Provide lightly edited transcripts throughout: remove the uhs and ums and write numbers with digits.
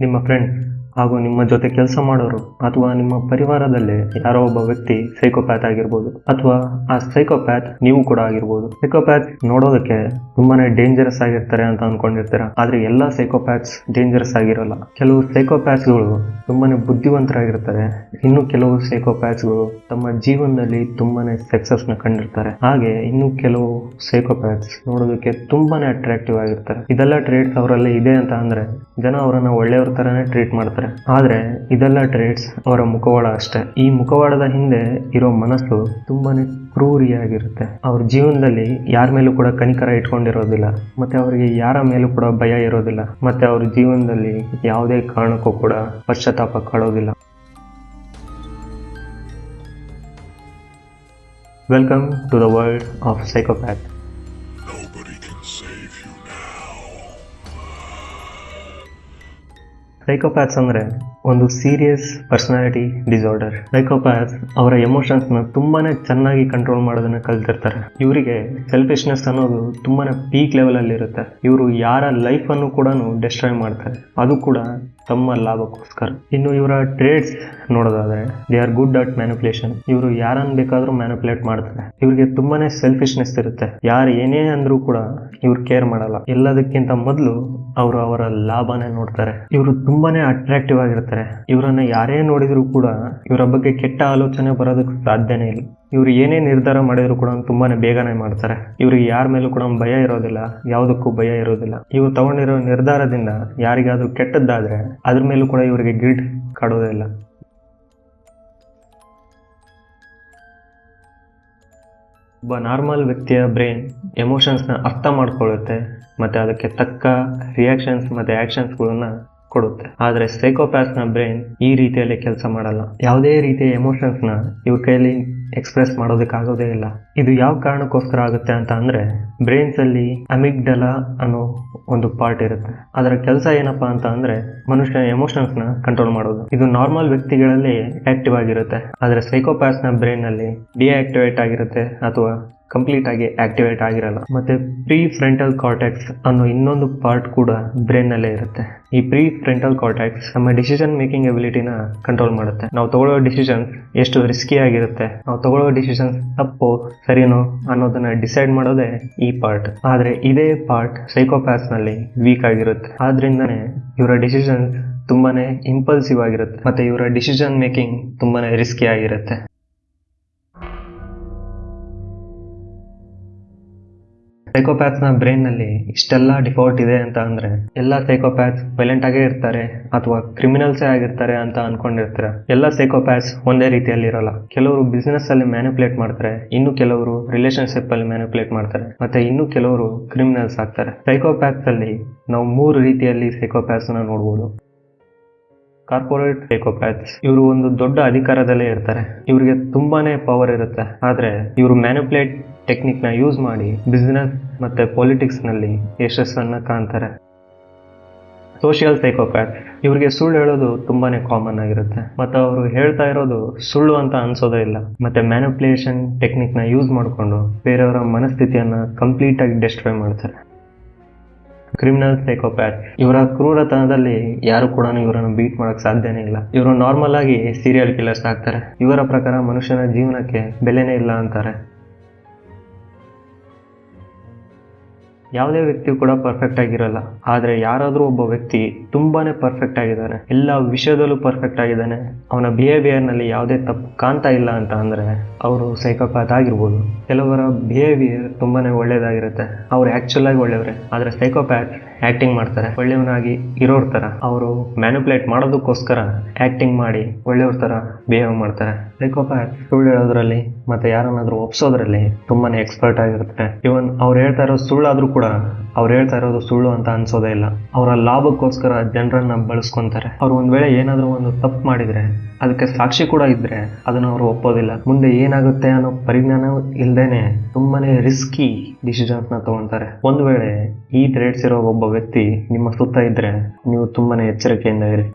ನಿಮ್ಮ ಫ್ರೆಂಡ್ ಹಾಗೂ ನಿಮ್ಮ ಜೊತೆ ಕೆಲಸ ಮಾಡೋರು ಅಥವಾ ನಿಮ್ಮ ಪರಿವಾರದಲ್ಲೇ ಯಾರೋ ಒಬ್ಬ ವ್ಯಕ್ತಿ ಸೈಕೋಪ್ಯಾಥ್ ಆಗಿರ್ಬೋದು, ಅಥವಾ ಆ ಸೈಕೋಪ್ಯಾಥ್ ನೀವು ಕೂಡ ಆಗಿರ್ಬೋದು. ಸೈಕೋಪ್ಯಾಥ್ ನೋಡೋದಕ್ಕೆ ತುಂಬಾನೇ ಡೇಂಜರಸ್ ಆಗಿರ್ತಾರೆ ಅಂತ ಅನ್ಕೊಂಡಿರ್ತೀರ, ಆದ್ರೆ ಎಲ್ಲಾ ಸೈಕೋಪ್ಯಾಥ್ಸ್ ಡೇಂಜರಸ್ ಆಗಿರಲ್ಲ. ಕೆಲವು ಸೈಕೋಪ್ಯಾಥ್ಸ್ಗಳು ತುಂಬಾನೇ ಬುದ್ಧಿವಂತರಾಗಿರ್ತಾರೆ, ಇನ್ನು ಕೆಲವು ಸೈಕೋಪ್ಯಾಥ್ಸ್ಗಳು ತಮ್ಮ ಜೀವನದಲ್ಲಿ ತುಂಬಾನೇ ಸಕ್ಸಸ್ ನ ಕಂಡಿರ್ತಾರೆ. ಹಾಗೆ ಇನ್ನು ಕೆಲವು ಸೈಕೋಪ್ಯಾಥ್ಸ್ ನೋಡೋದಕ್ಕೆ ತುಂಬಾನೇ ಅಟ್ರಾಕ್ಟಿವ್ ಆಗಿರ್ತಾರೆ. ಇದೆಲ್ಲ ಟ್ರೇಟ್ಸ್ ಅವರಲ್ಲಿ ಇದೆ ಅಂತ ಅಂದ್ರೆ ಜನ ಅವರನ್ನ ಒಳ್ಳೆಯವ್ರ ತರನೇ ಟ್ರೀಟ್ ಮಾಡ್ತಾರೆ. ಆದ್ರೆ ಇದೆಲ್ಲ ಟ್ರೇಟ್ಸ್ ಅವರ ಮುಖವಾಡ ಅಷ್ಟೇ. ಈ ಮುಖವಾಡದ ಹಿಂದೆ ಇರೋ ಮನಸ್ಸು ತುಂಬಾನೇ ಕ್ರೂರಿಯಾಗಿರುತ್ತೆ. ಅವ್ರ ಜೀವನದಲ್ಲಿ ಯಾರ ಮೇಲೂ ಕೂಡ ಕನಿಕರ ಇಟ್ಕೊಂಡಿರೋದಿಲ್ಲ, ಮತ್ತೆ ಅವರಿಗೆ ಯಾರ ಮೇಲೂ ಕೂಡ ಭಯ ಇರೋದಿಲ್ಲ, ಮತ್ತೆ ಅವ್ರ ಜೀವನದಲ್ಲಿ ಯಾವುದೇ ಕಾರಣಕ್ಕೂ ಕೂಡ ಪಶ್ಚಾತ್ತಾಪ ಕಾಡೋದಿಲ್ಲ. Welcome to the world of psychopath. Psychopaths ಅಂದ್ರೆ ಒಂದು ಸೀರಿಯಸ್ ಪರ್ಸನಾಲಿಟಿ ಡಿಸಾರ್ಡರ್. ಸೈಕೋಪ್ಯಾಥ್ಸ್ ಅವರ ಎಮೋಷನ್ಸ್ ನ ತುಂಬಾನೇ ಚೆನ್ನಾಗಿ ಕಂಟ್ರೋಲ್ ಮಾಡೋದನ್ನ ಕಲ್ತಿರ್ತಾರೆ. ಇವರಿಗೆ ಸೆಲ್ಫಿಶ್ನೆಸ್ ಅನ್ನೋದು ತುಂಬಾನೇ ಪೀಕ್ ಲೆವೆಲ್ ಅಲ್ಲಿ ಇರುತ್ತೆ. ಇವರು ಯಾರ ಲೈಫ್ ಅನ್ನು ಕೂಡ ಡಿಸ್ಟ್ರಾಯ್ ಮಾಡ್ತಾರೆ, ಅದು ಕೂಡ ತಮ್ಮ ಲಾಭಕ್ಕೋಸ್ಕರ. ಇನ್ನು ಇವರ ಟ್ರೇಡ್ಸ್ ನೋಡೋದಾದ್ರೆ they are good at manipulation. ಇವರು ಯಾರನ್ನ ಬೇಕಾದ್ರೂ ಮ್ಯಾನಿಪುಲೇಟ್ ಮಾಡ್ತಾರೆ. ಇವರಿಗೆ ತುಂಬಾನೇ ಸೆಲ್ಫಿಶ್ನೆಸ್ ಇರುತ್ತೆ. ಯಾರು ಏನೇ ಅಂದ್ರೂ ಕೂಡ ಇವ್ರು ಕೇರ್ ಮಾಡಲ್ಲ. ಎಲ್ಲದಕ್ಕಿಂತ ಮೊದಲು ಅವರು ಅವರ ಲಾಭನೇ ನೋಡ್ತಾರೆ. ಇವರು ತುಂಬಾನೇ ಅಟ್ರಾಕ್ಟಿವ್ ಆಗಿರ್ತಾರೆ. ಇವರನ್ನ ಯಾರೇ ನೋಡಿದ್ರು ಕೂಡ ಇವರ ಬಗ್ಗೆ ಕೆಟ್ಟ ಆಲೋಚನೆ ಬರೋದಕ್ಕೆ ಸಾಧ್ಯನೇ ಇಲ್ಲ. ಇವ್ರು ಏನೇ ನಿರ್ಧಾರ ಮಾಡಿದ್ರು ಕೂಡ ತುಂಬಾನೇ ಬೇಗನೆ ಮಾಡ್ತಾರೆ. ಇವ್ರಿಗೆ ಯಾರ ಮೇಲೂ ಕೂಡ ಭಯ ಇರೋದಿಲ್ಲ, ಯಾವುದಕ್ಕೂ ಭಯ ಇರೋದಿಲ್ಲ. ಇವ್ರು ತಗೊಂಡಿರೋ ನಿರ್ಧಾರದಿಂದ ಯಾರಿಗಾದ್ರೂ ಕೆಟ್ಟದ್ದಾದ್ರೆ ಅದ್ರ ಮೇಲೂ ಕೂಡ ಇವರಿಗೆ ಗಿಲ್ಟ್ ಕಾಡೋದೇ ಇಲ್ಲ. ಒಬ್ಬ ನಾರ್ಮಲ್ ವ್ಯಕ್ತಿಯ ಬ್ರೈನ್ ಎಮೋಷನ್ಸ್ನ ಅರ್ಥ ಮಾಡ್ಕೊಳ್ಳುತ್ತೆ, ಮತ್ತೆ ಅದಕ್ಕೆ ತಕ್ಕ ರಿಯಾಕ್ಷನ್ಸ್ ಮತ್ತೆ ಆಕ್ಷನ್ಸ್ಗಳನ್ನ ಕೊಡುತ್ತೆ. ಆದ್ರೆ ಸೈಕೋಪ್ಯಾಥ್ನ ಬ್ರೈನ್ ಈ ರೀತಿಯಲ್ಲಿ ಕೆಲಸ ಮಾಡಲ್ಲ. ಯಾವುದೇ ರೀತಿಯ ಎಮೋಷನ್ಸ್ ನ ಇವ್ರ ಕೈಯಲ್ಲಿ ಎಕ್ಸ್ಪ್ರೆಸ್ ಮಾಡೋದಕ್ಕಾಗೋದೇ ಇಲ್ಲ. ಇದು ಯಾವ ಕಾರಣಕ್ಕೋಸ್ಕರ ಆಗುತ್ತೆ ಅಂತ ಅಂದ್ರೆ ಬ್ರೈನ್ಸ್ ಅಲ್ಲಿ ಅಮಿಗ್ಡಲಾ ಅನ್ನೋ ಒಂದು ಪಾರ್ಟ್ ಇರುತ್ತೆ. ಅದರ ಕೆಲಸ ಏನಪ್ಪಾ ಅಂತ ಅಂದ್ರೆ ಮನುಷ್ಯನ ಎಮೋಷನ್ಸ್ ನ ಕಂಟ್ರೋಲ್ ಮಾಡೋದು. ಇದು ನಾರ್ಮಲ್ ವ್ಯಕ್ತಿಗಳಲ್ಲಿ ಆಕ್ಟಿವ್ ಆಗಿರುತ್ತೆ, ಆದ್ರೆ ಸೈಕೋಪ್ಯಾಥ್ಸ್ ನ ಬ್ರೈನ್ ನಲ್ಲಿ ಡಿಆಕ್ಟಿವೇಟ್ ಆಗಿರುತ್ತೆ ಅಥವಾ ಕಂಪ್ಲೀಟ್ ಆಗಿ ಆಕ್ಟಿವೇಟ್ ಆಗಿರಲ್ಲ. ಮತ್ತೆ ಪ್ರೀ ಫ್ರಂಟಲ್ ಕಾರ್ಟೆಕ್ಸ್ ಅನ್ನೋ ಇನ್ನೊಂದು ಪಾರ್ಟ್ ಕೂಡ ಬ್ರೈನ್ ನಲ್ಲೇ ಇರುತ್ತೆ. ಈ ಪ್ರೀ ಫ್ರಂಟಲ್ ಕಾರ್ಟೆಕ್ಸ್ ನಮ್ಮ ಡಿಸಿಷನ್ ಮೇಕಿಂಗ್ ಎಬಿಲಿಟಿನ ಕಂಟ್ರೋಲ್ ಮಾಡುತ್ತೆ. ನಾವು ತಗೊಳ್ಳೋ ಡಿಸಿಷನ್ಸ್ ಎಷ್ಟು ರಿಸ್ಕಿ ಆಗಿರುತ್ತೆ, ನಾವು ತಗೊಳ್ಳೋ ಡಿಸಿಷನ್ಸ್ ತಪ್ಪು ಸರಿನೋ ಅನ್ನೋದನ್ನ ಡಿಸೈಡ್ ಮಾಡೋದೇ ಈ ಪಾರ್ಟ್. ಆದ್ರೆ ಇದೇ ಪಾರ್ಟ್ ಸೈಕೋಪ್ಯಾಥ್ಸ್ ನಲ್ಲಿ ವೀಕ್ ಆಗಿರುತ್ತೆ. ಆದ್ರಿಂದನೇ ಇವರ ಡಿಸಿಷನ್ಸ್ ತುಂಬಾನೇ ಇಂಪಲ್ಸಿವ್ ಆಗಿರುತ್ತೆ, ಮತ್ತೆ ಇವರ ಡಿಸಿಷನ್ ಮೇಕಿಂಗ್ ತುಂಬಾನೇ ರಿಸ್ಕಿ ಆಗಿರುತ್ತೆ. ಸೈಕೋಪ್ಯಾಥ್ಸ್ ನ ಬ್ರೈನ್ ನಲ್ಲಿ ಇಷ್ಟೆಲ್ಲ ಡಿಫಾಲ್ಟ್ ಇದೆ ಅಂತ ಅಂದ್ರೆ ಎಲ್ಲಾ ಸೈಕೋಪ್ಯಾಥ್ಸ್ ವೈಲೆಂಟ್ ಆಗೇ ಇರ್ತಾರೆ ಅಥವಾ ಕ್ರಿಮಿನಲ್ಸೇ ಆಗಿರ್ತಾರೆ ಅಂತ ಅನ್ಕೊಂಡಿರ್ತಾರೆ. ಎಲ್ಲಾ ಸೈಕೋಪ್ಯಾಥ್ಸ್ ಒಂದೇ ರೀತಿಯಲ್ಲಿ ಇರಲ್ಲ. ಕೆಲವರು ಬಿಸ್ನೆಸ್ ಅಲ್ಲಿ ಮ್ಯಾನಿಪುಲೇಟ್ ಮಾಡ್ತಾರೆ, ಇನ್ನು ಕೆಲವರು ರಿಲೇಶನ್ಶಿಪ್ ಅಲ್ಲಿ ಮ್ಯಾನಿಪುಲೇಟ್ ಮಾಡ್ತಾರೆ, ಮತ್ತೆ ಇನ್ನು ಕೆಲವರು ಕ್ರಿಮಿನಲ್ಸ್ ಆಗ್ತಾರೆ. ಸೈಕೋಪ್ಯಾಥ್ಸ್ ಅಲ್ಲಿ ನಾವು 3 ರೀತಿಯಲ್ಲಿ ಸೈಕೋಪ್ಯಾಥ್ಸ್ ನ ನೋಡಬಹುದು. ಕಾರ್ಪೊರೇಟ್ ಸೈಕೋಪ್ಯಾಥ್ಸ್ ಇವರು ಒಂದು ದೊಡ್ಡ ಅಧಿಕಾರದಲ್ಲೇ ಇರ್ತಾರೆ. ಇವರಿಗೆ ತುಂಬಾನೇ ಪವರ್ ಇರುತ್ತೆ, ಆದ್ರೆ ಇವರು ಮ್ಯಾನಿಪುಲೇಟ್ ಟೆಕ್ನಿಕ್ ನ ಯೂಸ್ ಮಾಡಿ ಬಿಸ್ನೆಸ್ ಮತ್ತೆ ಪಾಲಿಟಿಕ್ಸ್ ನಲ್ಲಿ ಯಶಸ್ಸನ್ನ ಕಾಣ್ತಾರೆ. ಸೋಷಿಯಲ್ ಸೈಕೋಪ್ಯಾಥ್ ಇವರಿಗೆ ಸುಳ್ಳು ಹೇಳೋದು ತುಂಬಾನೇ ಕಾಮನ್ ಆಗಿರುತ್ತೆ, ಮತ್ತೆ ಅವರು ಹೇಳ್ತಾ ಇರೋದು ಸುಳ್ಳು ಅಂತ ಅನ್ಸೋದೇ ಇಲ್ಲ. ಮತ್ತೆ ಮ್ಯಾನಿಪುಲೇಷನ್ ಟೆಕ್ನಿಕ್ ನ ಯೂಸ್ ಮಾಡಿಕೊಂಡು ಬೇರೆಯವರ ಮನಸ್ಥಿತಿಯನ್ನ ಕಂಪ್ಲೀಟ್ ಆಗಿ ಡಿಸ್ಟ್ರಾಯ್ ಮಾಡ್ತಾರೆ. ಕ್ರಿಮಿನಲ್ ಸೈಕೋಪ್ಯಾಥ್ ಇವರ ಕ್ರೂರತನದಲ್ಲಿ ಯಾರು ಕೂಡ ಇವರನ್ನು ಬೀಟ್ ಮಾಡಕ್ ಸಾಧ್ಯನೇ ಇಲ್ಲ. ಇವರು ನಾರ್ಮಲ್ ಆಗಿ ಸೀರಿಯಲ್ ಕಿಲ್ಲರ್ಸ್ ಆಗ್ತಾರೆ. ಇವರ ಪ್ರಕಾರ ಮನುಷ್ಯನ ಜೀವನಕ್ಕೆ ಬೆಲೆನೇ ಇಲ್ಲ ಅಂತಾರೆ. ಯಾವುದೇ ವ್ಯಕ್ತಿ ಕೂಡ ಪರ್ಫೆಕ್ಟ್ ಆಗಿರಲ್ಲ, ಆದ್ರೆ ಯಾರಾದ್ರೂ ಒಬ್ಬ ವ್ಯಕ್ತಿ ತುಂಬಾನೇ ಪರ್ಫೆಕ್ಟ್ ಆಗಿದ್ದಾನೆ, ಎಲ್ಲ ವಿಷಯದಲ್ಲೂ ಪರ್ಫೆಕ್ಟ್ ಆಗಿದ್ದಾನೆ, ಅವನ ಬಿಹೇವಿಯರ್ ನಲ್ಲಿ ಯಾವುದೇ ತಪ್ಪು ಕಾಣ್ತಾ ಇಲ್ಲ ಅಂತ ಅಂದ್ರೆ ಅವರು ಸೈಕೋಪ್ಯಾಥ್ ಆಗಿರ್ಬೋದು. ಕೆಲವರ ಬಿಹೇವಿಯರ್ ತುಂಬಾನೇ ಒಳ್ಳೇದಾಗಿರುತ್ತೆ, ಅವ್ರು ಆಕ್ಚುಲ್ ಆಗಿ ಒಳ್ಳೆಯವ್ರೆ, ಆದ್ರೆ ಸೈಕೋಪ್ಯಾಥ್ ಆಕ್ಟಿಂಗ್ ಮಾಡ್ತಾರೆ ಒಳ್ಳೆಯವನಾಗಿ ಇರೋರ್ ತರ. ಅವರು ಮ್ಯಾನಿಪುಲೇಟ್ ಮಾಡೋದಕ್ಕೋಸ್ಕರ ಆಕ್ಟಿಂಗ್ ಮಾಡಿ ಒಳ್ಳೆಯವ್ರ ತರ ಬಿಹೇವ್ ಮಾಡ್ತಾರೆ. ಸೈಕೋಪ್ಯಾಥ್ ಸುಳ್ಳು ಹೇಳೋದ್ರಲ್ಲಿ ಮತ್ತೆ ಯಾರನ್ನಾದ್ರೂ ಒಪ್ಸೋದ್ರಲ್ಲಿ ತುಂಬಾನೇ ಎಕ್ಸ್ಪರ್ಟ್ ಆಗಿರ್ತಾರೆ. ಇವನ್ ಅವ್ರು ಹೇಳ್ತಾ ಇರೋ ಸುಳ್ಳಾದ್ರೂ ಕೂಡ ಅವ್ರು ಹೇಳ್ತಾ ಇರೋದು ಸುಳ್ಳು ಅಂತ ಅನ್ಸೋದೇ ಇಲ್ಲ. ಅವರ ಲಾಭಕ್ಕೋಸ್ಕರ ಜನರನ್ನ ಬಳಸ್ಕೊಂತಾರೆ. ಅವ್ರು ಒಂದ್ ವೇಳೆ ಏನಾದ್ರೂ ಒಂದು ತಪ್ಪು ಮಾಡಿದ್ರೆ ಅದಕ್ಕೆ ಸಾಕ್ಷಿ ಕೂಡ ಇದ್ರೆ ಅದನ್ನ ಅವರು ಒಪ್ಪೋದಿಲ್ಲ. ಮುಂದೆ ಏನಾಗುತ್ತೆ ಅನ್ನೋ ಪರಿಜ್ಞಾನ ಇಲ್ದೇನೆ ತುಂಬಾನೇ ರಿಸ್ಕಿ ಡಿಸಿಷನ್ಸ್ ನ ತಗೊಂತಾರೆ. ಒಂದ್ ವೇಳೆ ಈ ಟ್ರೇಡ್ಸ್ ಇರೋ ಒಬ್ಬ ವ್ಯಕ್ತಿ ನಿಮ್ಮ ಸುತ್ತ ಇದ್ರೆ ನೀವು ತುಂಬಾನೇ ಎಚ್ಚರಿಕೆಯಿಂದ ಇರಿ.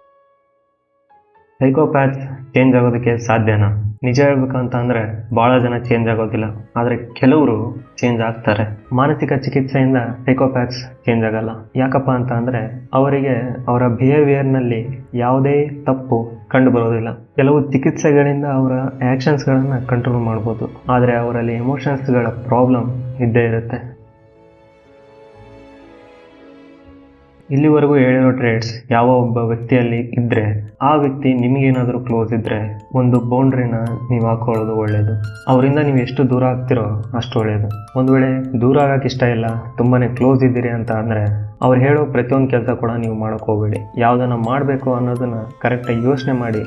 ಸೈಕೋಪ್ಯಾಥ್ ಚೇಂಜ್ ಆಗೋದಕ್ಕೆ ಸಾಧ್ಯನಾ? ನಿಜ ಹೇಳ್ಬೇಕಂತ ಅಂದ್ರೆ ಬಹಳ ಜನ ಚೇಂಜ್ ಆಗೋದಿಲ್ಲ, ಆದ್ರೆ ಕೆಲವರು ಚೇಂಜ್ ಆಗ್ತಾರೆ. ಮಾನಸಿಕ ಚಿಕಿತ್ಸೆಯಿಂದ ಸೈಕೋಪ್ಯಾಥ್ಸ್ ಚೇಂಜ್ ಆಗಲ್ಲ. ಯಾಕಪ್ಪ ಅಂತ ಅಂದ್ರೆ ಅವರಿಗೆ ಅವರ ಬಿಹೇವಿಯರ್ನಲ್ಲಿ ಯಾವುದೇ ತಪ್ಪು ಕಂಡು ಬರೋದಿಲ್ಲ. ಕೆಲವು ಚಿಕಿತ್ಸೆಗಳಿಂದ ಅವರ ಆ್ಯಕ್ಷನ್ಸ್ಗಳನ್ನು ಕಂಟ್ರೋಲ್ ಮಾಡ್ಬೋದು, ಆದರೆ ಅವರಲ್ಲಿ ಎಮೋಷನ್ಸ್ಗಳ ಪ್ರಾಬ್ಲಮ್ ಇದ್ದೇ ಇರುತ್ತೆ. ಇಲ್ಲಿವರೆಗೂ ಹೇಳಿರೋ ಟ್ರೇಡ್ಸ್ ಯಾವ ಒಬ್ಬ ವ್ಯಕ್ತಿಯಲ್ಲಿ ಇದ್ದರೆ ಆ ವ್ಯಕ್ತಿ ನಿಮಗೇನಾದರೂ ಕ್ಲೋಸ್ ಇದ್ದರೆ ಒಂದು ಬೌಂಡ್ರಿನ ನೀವು ಹಾಕೊಳ್ಳೋದು ಒಳ್ಳೆಯದು. ಅವರಿಂದ ನೀವು ಎಷ್ಟು ದೂರ ಆಗ್ತಿರೋ ಅಷ್ಟು ಒಳ್ಳೆಯದು. ಒಂದು ವೇಳೆ ದೂರ ಆಗಕ್ಕೆ ಇಷ್ಟ ಇಲ್ಲ, ತುಂಬಾ ಕ್ಲೋಸ್ ಇದ್ದೀರಿ ಅಂತ ಅಂದರೆ ಅವ್ರು ಹೇಳೋ ಪ್ರತಿಯೊಂದು ಕೆಲಸ ಕೂಡ ನೀವು ಮಾಡೋಕ್ಕೆ ಹೋಗಬೇಡಿ. ಯಾವುದನ್ನು ಮಾಡಬೇಕು ಅನ್ನೋದನ್ನು ಕರೆಕ್ಟಾಗಿ ಯೋಚನೆ ಮಾಡಿ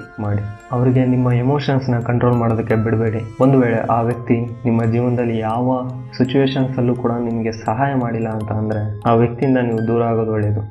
ಅವರಿಗೆ ನಿಮ್ಮ ಎಮೋಷನ್ಸ್ನ ಕಂಟ್ರೋಲ್ ಮಾಡೋದಕ್ಕೆ ಬಿಡಬೇಡಿ. ಒಂದು ವೇಳೆ ಆ ವ್ಯಕ್ತಿ ನಿಮ್ಮ ಜೀವನದಲ್ಲಿ ಯಾವ ಸಿಚುವೇಶನ್ಸಲ್ಲೂ ಕೂಡ ನಿಮಗೆ ಸಹಾಯ ಮಾಡಿಲ್ಲ ಅಂತ ಅಂದರೆ ಆ ವ್ಯಕ್ತಿಯಿಂದ ನೀವು ದೂರ ಆಗೋದು ಒಳ್ಳೆಯದು.